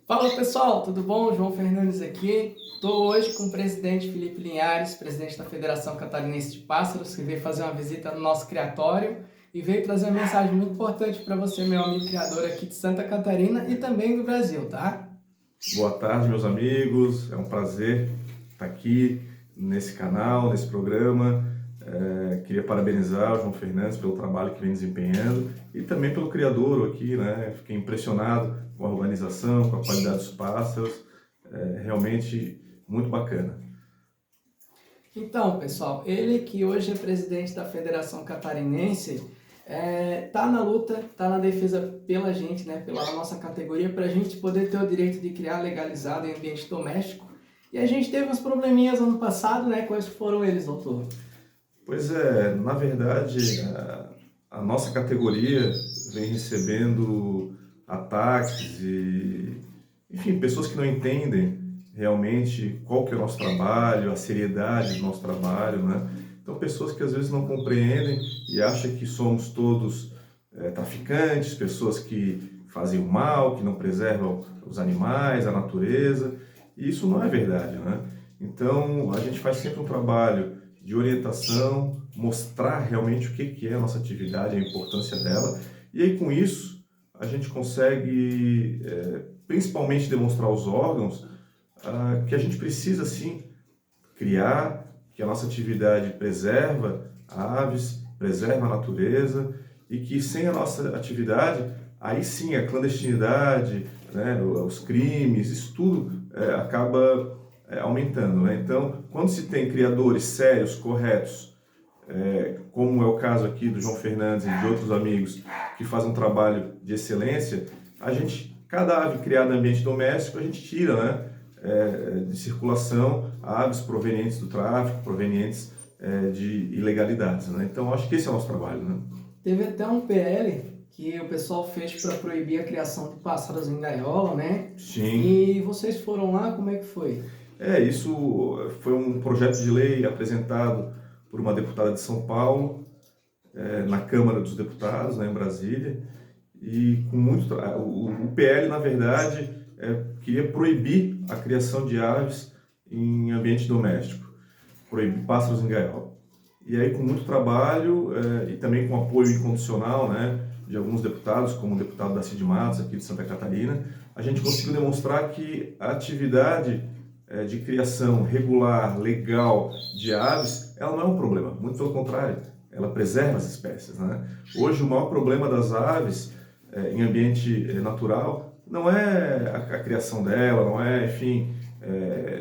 Fala pessoal, tudo bom? João Fernandes aqui. Estou hoje com o presidente Felipe Linhares, presidente da Federação Catarinense de Pássaros, que veio fazer uma visita no nosso criatório e veio trazer uma mensagem muito importante para você, meu amigo criador aqui de Santa Catarina e também do Brasil, tá? Boa tarde, meus amigos. É um prazer estar aqui nesse canal, nesse programa. Queria parabenizar o João Fernandes pelo trabalho que vem desempenhando e também pelo criador aqui, né? Fiquei impressionado com a organização, com a qualidade dos pássaros. Realmente muito bacana. Então, pessoal, ele que hoje é presidente da Federação Catarinense, tá na luta, tá na defesa pela gente, né, pela nossa categoria, para a gente poder ter o direito de criar legalizado em ambiente doméstico. E a gente teve uns probleminhas ano passado, né? Quais foram eles, doutor? Pois é, na verdade, a nossa categoria vem recebendo ataques e, enfim, pessoas que não entendem realmente qual que é o nosso trabalho, a seriedade do nosso trabalho, né? Então, pessoas que às vezes não compreendem e acham que somos todos traficantes, pessoas que fazem o mal, que não preservam os animais, a natureza, e isso não é verdade, né? Então, a gente faz sempre um trabalho de orientação, mostrar realmente o que é a nossa atividade, a importância dela, e aí com isso a gente consegue principalmente demonstrar aos órgãos que a gente precisa sim criar, que a nossa atividade preserva aves, preserva a natureza e que sem a nossa atividade, aí sim a clandestinidade, né, os crimes, isso tudo acaba aumentando, né? Então, quando se tem criadores sérios, corretos, como é o caso aqui do João Fernandes e de outros amigos que fazem um trabalho de excelência, cada ave criada em ambiente doméstico, a gente tira, né, de circulação aves provenientes do tráfico, provenientes de ilegalidades, né? Então, acho que esse é o nosso trabalho, né? Teve até um PL que o pessoal fez para proibir a criação de pássaros em gaiola, né? Sim. E vocês foram lá, como é que foi? Isso foi um projeto de lei apresentado por uma deputada de São Paulo, na Câmara dos Deputados, né, em Brasília, e com o PL, na verdade, queria proibir a criação de aves em ambiente doméstico, proibir pássaros em gaiola. E aí, com muito trabalho e também com apoio incondicional, né, de alguns deputados, como o deputado Darcy de Matos, aqui de Santa Catarina, a gente conseguiu demonstrar que a atividade de criação regular, legal de aves, ela não é um problema, muito pelo contrário, ela preserva as espécies, né? Hoje, o maior problema das aves em ambiente natural não é a criação dela, não é, enfim,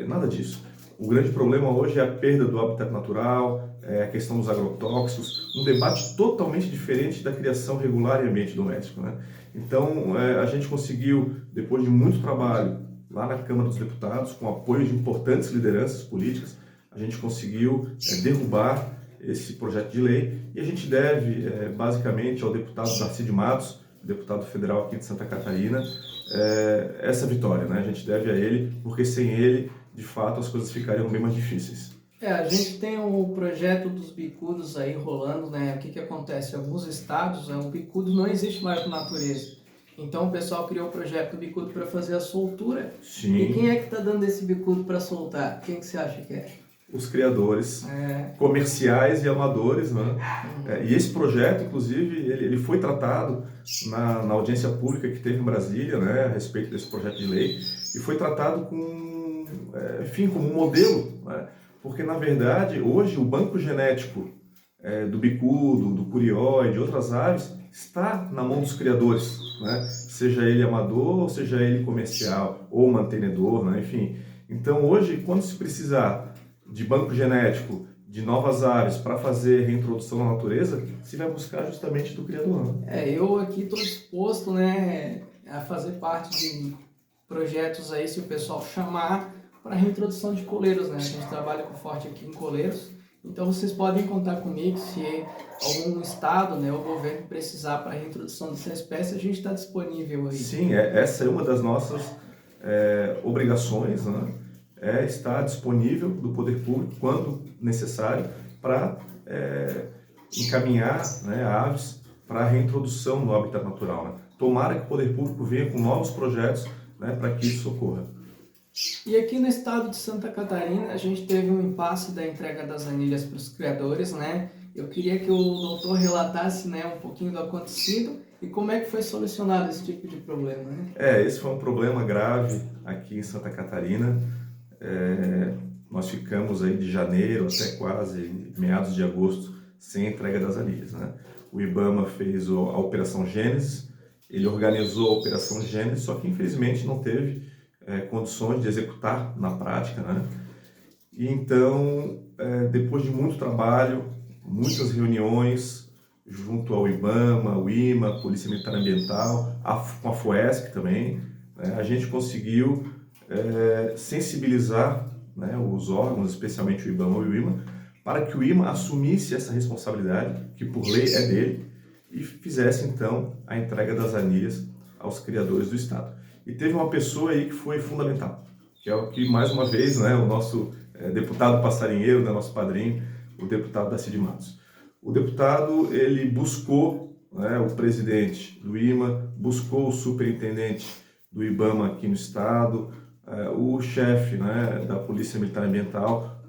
nada disso. O grande problema hoje é a perda do habitat natural, a questão dos agrotóxicos, um debate totalmente diferente da criação regular em ambiente doméstico, né? Então, a gente conseguiu, depois de muito trabalho, lá na Câmara dos Deputados, com apoio de importantes lideranças políticas, a gente conseguiu derrubar esse projeto de lei e a gente deve, basicamente, ao deputado Darcy de Matos, deputado federal aqui de Santa Catarina, essa vitória, né? A gente deve a ele, porque sem ele, de fato, as coisas ficariam bem mais difíceis. A gente tem o projeto dos bicudos aí rolando, né? O que acontece? Em alguns estados, o bicudo não existe mais na natureza. Então o pessoal criou o projeto do bicudo para fazer a soltura. Sim. E quem é que está dando esse bicudo para soltar? Quem que você acha que é? Os criadores comerciais e amadores, né? E esse projeto, inclusive, ele foi tratado na audiência pública que teve em Brasília, né, a respeito desse projeto de lei, e foi tratado enfim, como um modelo, né? Porque, na verdade, hoje o banco genético do bicudo, do curió e de outras aves está na mão dos criadores, né? Seja ele amador, ou seja ele comercial, ou mantenedor, né? Enfim. Então, hoje, quando se precisar de banco genético de novas aves para fazer reintrodução na natureza, se vai buscar justamente do criador. Eu aqui estou disposto, né, a fazer parte de projetos aí, se o pessoal chamar, para reintrodução de coleiros, né? A gente trabalha com forte aqui em coleiros, então vocês podem contar comigo se algum estado, né, ou governo precisar para a reintrodução dessa espécie, a gente está disponível aí. Sim, essa é uma das nossas obrigações, né? É estar disponível do poder público quando necessário para encaminhar, né, aves para a reintrodução no habitat natural, né? Tomara que o poder público venha com novos projetos, né, para que isso ocorra. E aqui no estado de Santa Catarina, a gente teve um impasse da entrega das anilhas para os criadores, né? Eu queria que o doutor relatasse, né, um pouquinho do acontecido e como é que foi solucionado esse tipo de problema, né? Esse foi um problema grave aqui em Santa Catarina. Nós ficamos aí de janeiro até quase meados de agosto sem entrega das anilhas, né? O IBAMA fez a Operação Gênesis, ele organizou a Operação Gênesis, só que infelizmente não teve condições de executar na prática, né? E então, depois de muito trabalho, muitas reuniões junto ao IBAMA, o IMA, Polícia Militar Ambiental, com a FUESC também, né, a gente conseguiu sensibilizar, né, os órgãos, especialmente o IBAMA e o IMA, para que o IMA assumisse essa responsabilidade, que por lei é dele, e fizesse então a entrega das anilhas aos criadores do Estado. E teve uma pessoa aí que foi fundamental, que é o que, mais uma vez, né, o nosso deputado passarinheiro, né, nosso padrinho, o deputado Darcy Matos. O deputado, ele buscou, né, o presidente do IMA, buscou o superintendente do IBAMA aqui no estado, o chefe, né, da Polícia Militar Ambiental,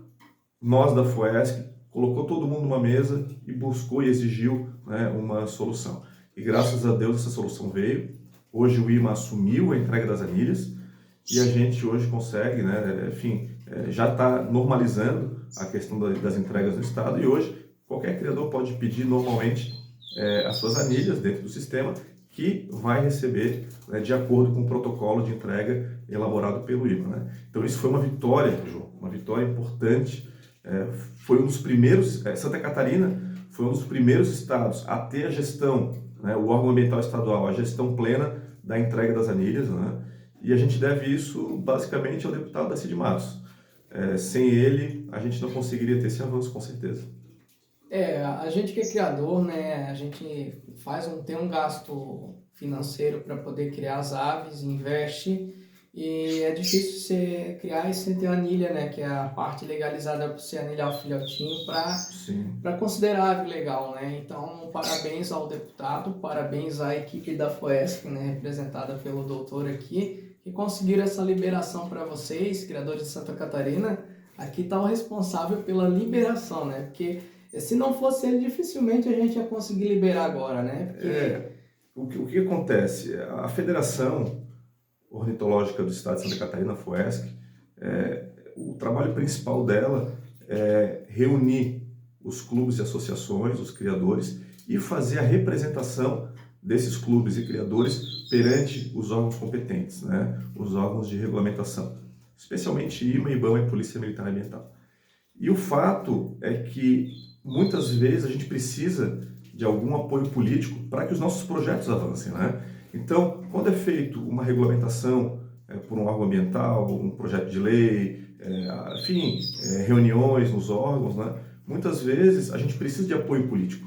nós da FUESC, colocou todo mundo numa mesa e buscou e exigiu, né, uma solução. E graças a Deus essa solução veio. Hoje o IMA assumiu a entrega das anilhas e a gente hoje consegue, né, enfim, já está normalizando a questão das entregas no estado e hoje qualquer criador pode pedir normalmente as suas anilhas dentro do sistema que vai receber, né, de acordo com o protocolo de entrega elaborado pelo IMA, né? Então isso foi uma vitória, João, uma vitória importante. Foi um dos primeiros, Santa Catarina foi um dos primeiros estados a ter a gestão, né, o órgão ambiental estadual, a gestão plena da entrega das anilhas, né? E a gente deve isso basicamente ao deputado Darcy Matos. Sem ele, a gente não conseguiria ter esse avanço, com certeza. A gente que é criador, né, a gente tem um gasto financeiro para poder criar as aves, investe, e é difícil você criar e você ter a anilha, né, que é a parte legalizada para você anilhar o filhotinho para considerar a ave legal, né? Então, parabéns ao deputado, parabéns à equipe da FUESC, né, representada pelo doutor aqui, que conseguiram essa liberação para vocês, criadores de Santa Catarina. Aqui está o responsável pela liberação, né? Porque se não fosse ele, dificilmente a gente ia conseguir liberar agora, né? Porque... O que acontece? A Federação Ornitológica do Estado de Santa Catarina, a FUESC, o trabalho principal dela é reunir os clubes e associações, os criadores, e fazer a representação desses clubes e criadores perante os órgãos competentes, né? Os órgãos de regulamentação, especialmente IMA, IBAMA e Polícia Militar Ambiental. E o fato é que muitas vezes a gente precisa de algum apoio político para que os nossos projetos avancem, né? Então, quando é feito uma regulamentação por um órgão ambiental, um projeto de lei, enfim, reuniões nos órgãos, né? Muitas vezes a gente precisa de apoio político.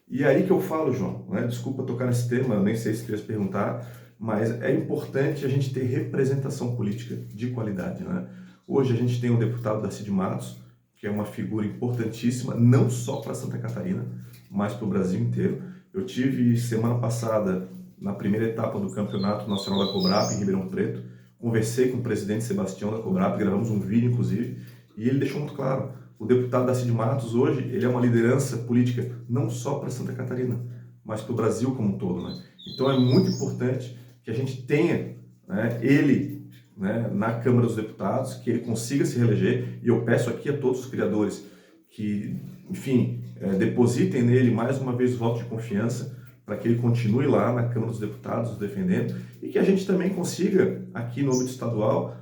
E é aí que eu falo, João, né? Desculpa tocar nesse tema, nem sei se tu ias perguntar, mas é importante a gente ter representação política de qualidade, né? Hoje a gente tem o deputado Darcy Matos, que é uma figura importantíssima, não só para Santa Catarina, mas para o Brasil inteiro. Eu tive semana passada, na primeira etapa do Campeonato Nacional da Cobrap, em Ribeirão Preto, conversei com o presidente Sebastião da Cobrap, gravamos um vídeo, inclusive, e ele deixou muito claro, o deputado Darcy Matos hoje, ele é uma liderança política não só para Santa Catarina, mas para o Brasil como um todo, né? Então é muito importante que a gente tenha, né, ele, né, na Câmara dos Deputados, que ele consiga se reeleger, e eu peço aqui a todos os criadores que, enfim, depositem nele mais uma vez o voto de confiança para que ele continue lá na Câmara dos Deputados defendendo e que a gente também consiga, aqui no âmbito estadual,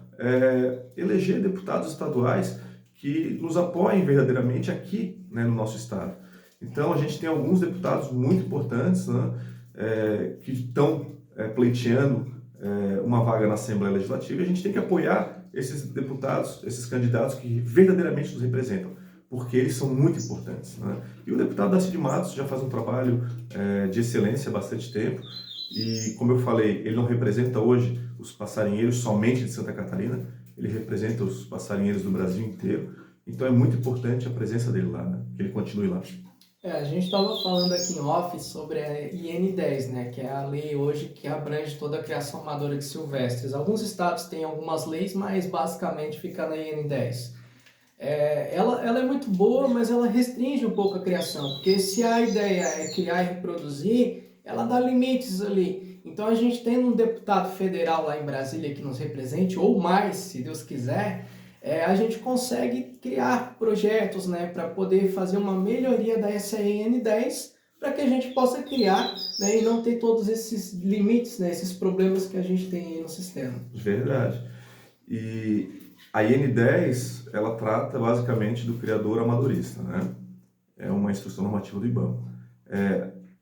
eleger deputados estaduais que nos apoiem verdadeiramente aqui, né, no nosso estado. Então a gente tem alguns deputados muito importantes, né, que estão pleiteando uma vaga na Assembleia Legislativa e a gente tem que apoiar esses deputados, esses candidatos que verdadeiramente nos representam, porque eles são muito importantes, né? E o deputado Darcy Matos já faz um trabalho de excelência há bastante tempo e, como eu falei, ele não representa hoje os passarinheiros somente de Santa Catarina, ele representa os passarinheiros do Brasil inteiro, então é muito importante a presença dele lá, né? Que ele continue lá. A gente estava falando aqui em off sobre a IN10, né, que é a lei hoje que abrange toda a criação amadora de silvestres. Alguns estados têm algumas leis, mas basicamente fica na IN10. Ela é muito boa, mas ela restringe um pouco a criação, porque se a ideia é criar e reproduzir, ela dá limites ali. Então a gente tem um deputado federal lá em Brasília que nos represente, ou mais, se Deus quiser, a gente consegue criar projetos, né, para poder fazer uma melhoria da SAN10, para que a gente possa criar, né, e não ter todos esses limites, né, esses problemas que a gente tem aí no sistema. Verdade. E a IN10, ela trata basicamente do criador amadorista, né? É uma instrução normativa do IBAMA.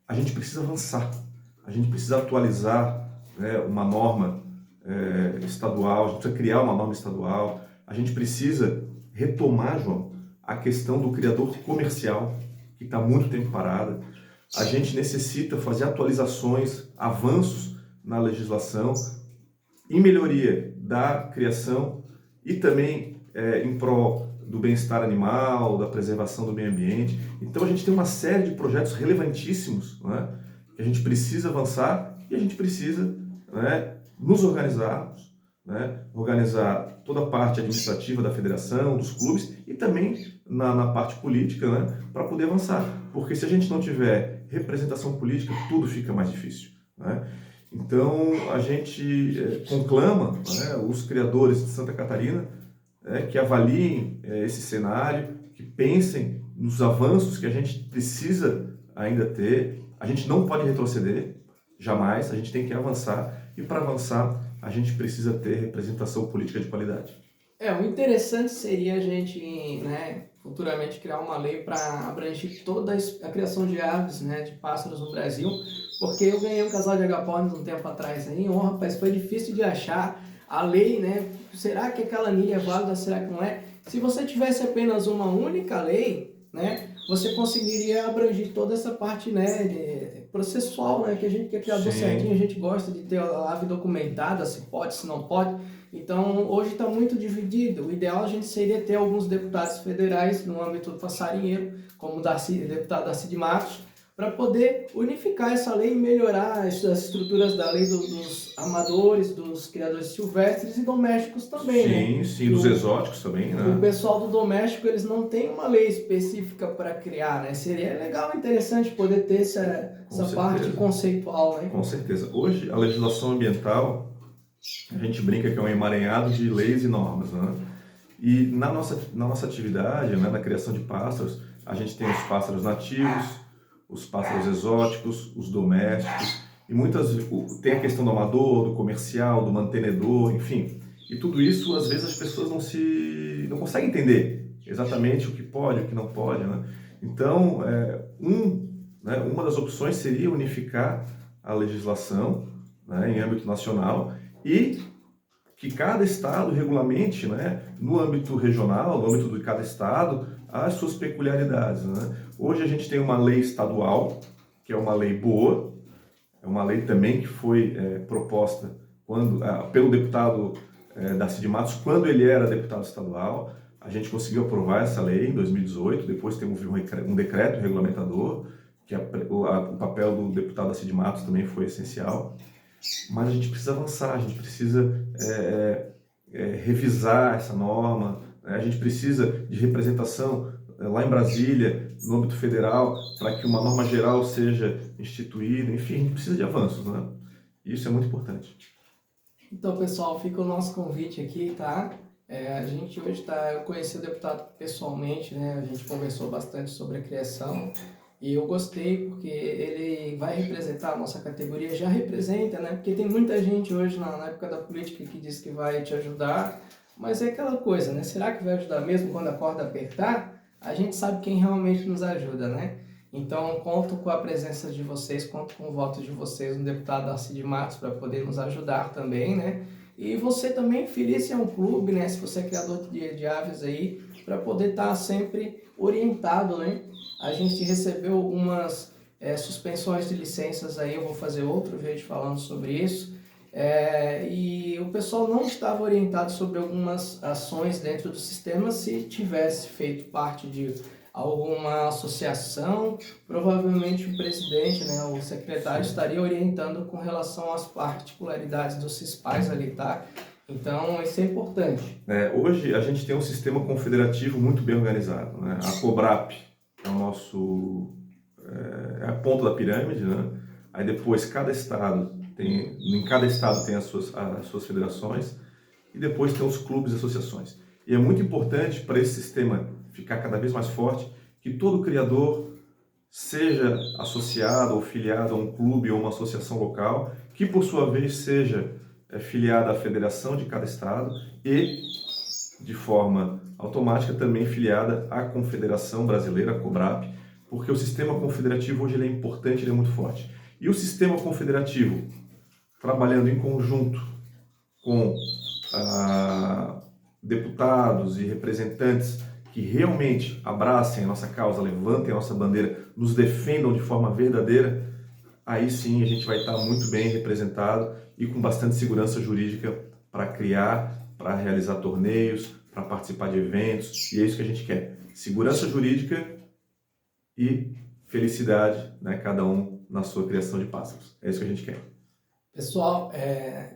A gente precisa avançar, a gente precisa atualizar, né, uma norma estadual, a gente precisa criar uma norma estadual, a gente precisa retomar, João, a questão do criador comercial, que está há muito tempo parada. A gente necessita fazer atualizações, avanços na legislação em melhoria da criação e também em prol do bem-estar animal, da preservação do meio ambiente. Então a gente tem uma série de projetos relevantíssimos, né, que a gente precisa avançar e a gente precisa, né, nos organizarmos, né, organizar toda a parte administrativa da federação, dos clubes e também na parte política, né, para poder avançar. Porque se a gente não tiver representação política, tudo fica mais difícil, né? Então, a gente conclama, né, os criadores de Santa Catarina, que avaliem esse cenário, que pensem nos avanços que a gente precisa ainda ter. A gente não pode retroceder, jamais, a gente tem que avançar. E para avançar, a gente precisa ter representação política de qualidade. O interessante seria a gente, né, futuramente criar uma lei para abranger toda a criação de aves, né, de pássaros no Brasil, porque eu ganhei um casal de agapornis um tempo atrás aí, rapaz, foi difícil de achar a lei, né, será que aquela anilha é válida, será que não é? Se você tivesse apenas uma única lei, né, você conseguiria abranger toda essa parte, né, processual, né, que a gente que é criador certinho, a gente gosta de ter a ave documentada, se pode, se não pode. Então, hoje está muito dividido. O ideal a gente seria ter alguns deputados federais no âmbito do passarinheiro, como o deputado Darcy de Matos, para poder unificar essa lei e melhorar as estruturas da lei dos amadores, dos criadores silvestres e domésticos também, né? Sim, dos exóticos também, né? O pessoal do doméstico, eles não têm uma lei específica para criar, né? Seria legal, interessante poder ter essa parte conceitual, né? Com certeza. Hoje, a legislação ambiental, a gente brinca que é um emaranhado de leis e normas, né? E na nossa atividade, né, na criação de pássaros, a gente tem os pássaros nativos, os pássaros exóticos, os domésticos, e tem a questão do amador, do comercial, do mantenedor, enfim. E tudo isso, às vezes, as pessoas não conseguem entender exatamente o que pode, o que não pode, né? Então, uma das opções seria unificar a legislação, né, em âmbito nacional e que cada estado regulamente, né, no âmbito regional, no âmbito de cada estado, as suas peculiaridades, né? Hoje a gente tem uma lei estadual, que é uma lei boa, é uma lei também que foi proposta pelo deputado Darcy de Matos, quando ele era deputado estadual. A gente conseguiu aprovar essa lei em 2018, depois teve um decreto regulamentador, que o papel do deputado Darcy de Matos também foi essencial. Mas a gente precisa avançar, a gente precisa revisar essa norma, né? A gente precisa de representação lá em Brasília, no âmbito federal, para que uma norma geral seja instituída. Enfim, a gente precisa de avanços, né? Isso é muito importante. Então, pessoal, fica o nosso convite aqui, tá? A gente hoje eu conheci o deputado pessoalmente, né? A gente conversou bastante sobre a criação. E eu gostei porque ele vai representar a nossa categoria, já representa, né? Porque tem muita gente hoje na época da política que diz que vai te ajudar, mas é aquela coisa, né? Será que vai ajudar mesmo quando a corda apertar? A gente sabe quem realmente nos ajuda, né? Então, conto com a presença de vocês, conto com o voto de vocês no deputado Darcy de Matos para poder nos ajudar também, né? E você também filie-se a um clube, né? Se você é criador de aves aí, para poder estar sempre orientado, né? A gente recebeu algumas suspensões de licenças aí, eu vou fazer outro vídeo falando sobre isso. E o pessoal não estava orientado sobre algumas ações dentro do sistema se tivesse feito parte de alguma associação, provavelmente o presidente, né, o secretário estaria orientando com relação às particularidades dos CISPAs ali, tá? Então, isso é importante. Hoje a gente tem um sistema confederativo muito bem organizado, né? A COBRAP é o nosso é a ponta da pirâmide, né? Aí depois em cada estado tem as suas federações e depois tem os clubes e associações. E é muito importante para esse sistema ficar cada vez mais forte que todo criador seja associado ou filiado a um clube ou uma associação local, que por sua vez seja filiada à federação de cada estado e, de forma automática, também filiada à Confederação Brasileira, a COBRAP, porque o sistema confederativo hoje ele é importante, ele é muito forte. E o sistema confederativo, trabalhando em conjunto com deputados e representantes que realmente abracem a nossa causa, levantem a nossa bandeira, nos defendam de forma verdadeira, aí sim a gente vai estar muito bem representado e com bastante segurança jurídica para criar, para realizar torneios, para participar de eventos, e é isso que a gente quer. Segurança jurídica e felicidade, né? Cada um na sua criação de pássaros. É isso que a gente quer. Pessoal,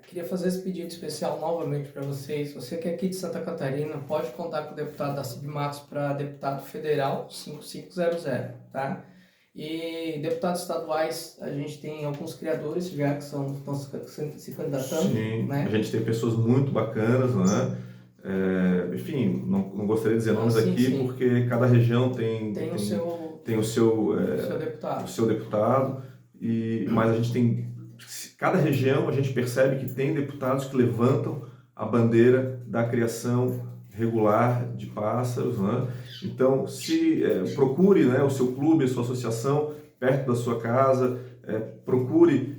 queria fazer esse pedido especial novamente para vocês. Você que é aqui de Santa Catarina, pode contar com o deputado Darcy Matos para deputado federal 5500, tá? E deputados estaduais, a gente tem alguns criadores já que estão se candidatando. Sim, né? A gente tem pessoas muito bacanas, né? Enfim, não gostaria de dizer nomes aqui, sim. Porque cada região tem o seu deputado, mas a gente tem, cada região a gente percebe que tem deputados que levantam a bandeira da criação regular de pássaros, né? Então, procure, né, o seu clube, a sua associação perto da sua casa, procure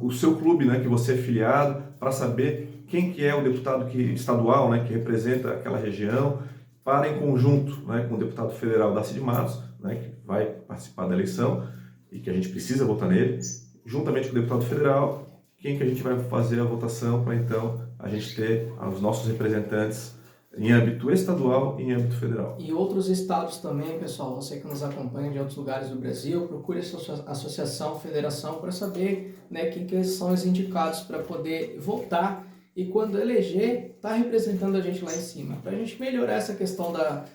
o seu clube, né, que você é filiado, para saber quem que é o deputado estadual, né, que representa aquela região, para em conjunto, né, com o deputado federal Darcy Matos, né, que vai participar da eleição e que a gente precisa votar nele, juntamente com o deputado federal, quem que a gente vai fazer a votação para então a gente ter os nossos representantes em âmbito estadual e em âmbito federal. E outros estados também, pessoal, você que nos acompanha de outros lugares do Brasil, procure a sua associação, federação, para saber, né, quem que são os indicados para poder votar e quando eleger, tá representando a gente lá em cima, para a gente melhorar essa questão da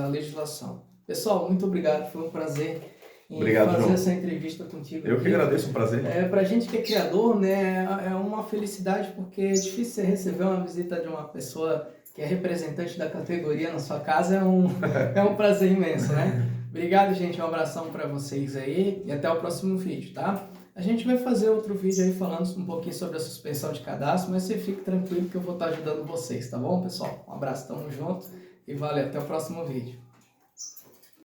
legislação. Pessoal, muito obrigado, foi um prazer fazer João. Essa entrevista contigo. Eu que agradeço, um prazer. Pra gente que é criador, né, é uma felicidade, porque é difícil você receber uma visita de uma pessoa que é representante da categoria na sua casa, é um prazer imenso, né? Obrigado, gente, um abração para vocês aí e até o próximo vídeo, tá? A gente vai fazer outro vídeo aí falando um pouquinho sobre a suspensão de cadastro, mas você fique tranquilo que eu vou estar ajudando vocês, tá bom, pessoal? Um abraço, tamo junto e valeu, até o próximo vídeo.